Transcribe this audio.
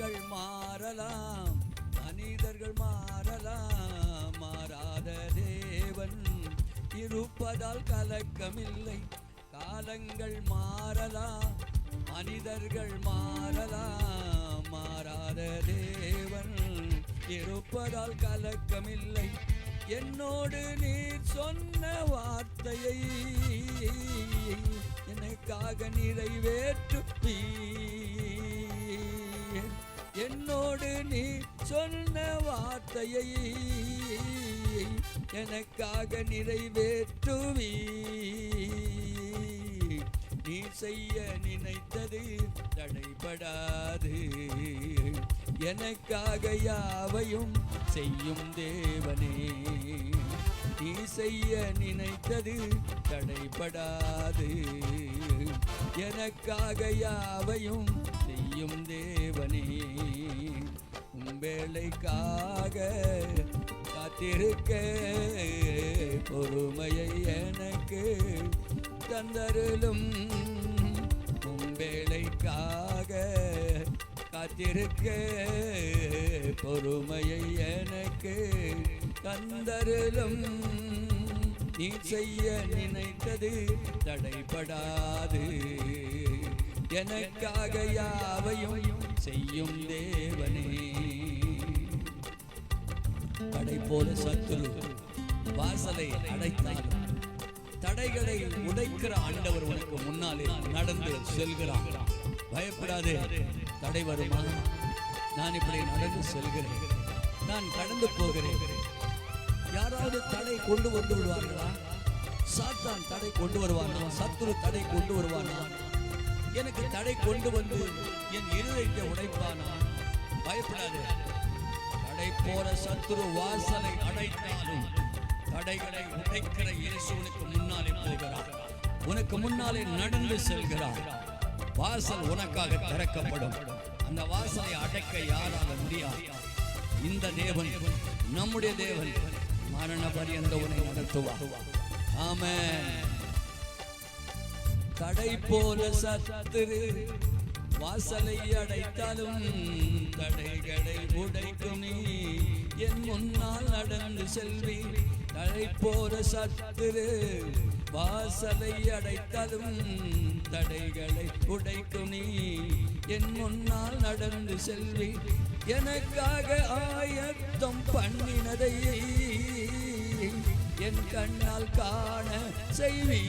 காலங்கள் மாறலாம், மனிதர்கள் மாறலாம், மாறாத தேவன் இருப்பதால் கலக்கமில்லை. காலங்கள் மாறலாம், மனிதர்கள் மாறலாம், மாறாத தேவன் இருப்பதால் கலக்கமில்லை. என்னோடு நீர் சொன்ன வார்த்தையை எனக்காக நிறைவேற்றுவீர். என்னோடு நீ சொன்ன வார்த்தையை எனக்காக நிறைவேற்றுவீர். நீ செய்ய நினைத்தது தடைபடாது, எனக்காக யாவையும் செய்யும் தேவனே. நீ செய்ய நினைத்தது தடைபடாது, எனக்காக யாவையும் செய்யும் தேவனே. உம்பேளைக்காக காத்திருக்க பொறுமையை எனக்கு தந்தருளும். உம்பேளைக்காக காத்திருக்க பொறுமையை எனக்கு தந்தருளும். நீ செய்ய நினைத்தது தடைபடாது, எனக்காக யாவையும் செய்யும் தேவனே. தடை போல சத்துரு வாசலை அடைத்தாலும் தடைகளை உடைக்கிற ஆண்டவர் உனக்கு முன்னாலே நடந்து செல்கிறான். பயப்படாதே. தடை வருமா? நான் இப்படி நடந்து செல்கிறேன், நான் கடந்து போகிறேன். யாராவது தடை கொண்டு வந்து விடுவார்களா? சாத்தான் தடை கொண்டு வருவானா? சத்துரு தடை கொண்டு வருவானா? எனக்கு தடை கொண்டு வந்து என் இருதயத்தை உடைப்பானா? பயப்படாதே. தடை போல சத்துரு வாசலை அடைத்தாலும் தடைகளை உடைக்கிற இயேசு உனக்கு முன்னாலே போகிறார், உனக்கு முன்னாலே நடந்து செல்கிறார். வாசல் உனக்காக திறக்கப்படும். அந்த வாசலை அடைக்க யாரால முடியாது. இந்த தேவன், நம்முடைய தேவன், மரண பரியந்த உன்னை நடத்துவார். ஆமென். தடை போல சத்துரு வாசலை அடைத்தாலும் தடைகளை உடைக்கும் நீ என் முன்னால் நடந்து செல்வி. தடை போல சத்துரு வாசலை அடைத்தாலும் தடைகளை உடைக்கும் நீ என் முன்னால் நடந்து செல்வி. எனக்காக ஆயத்தம் பண்ணினதை என் கண்ணால் காண செய்வி.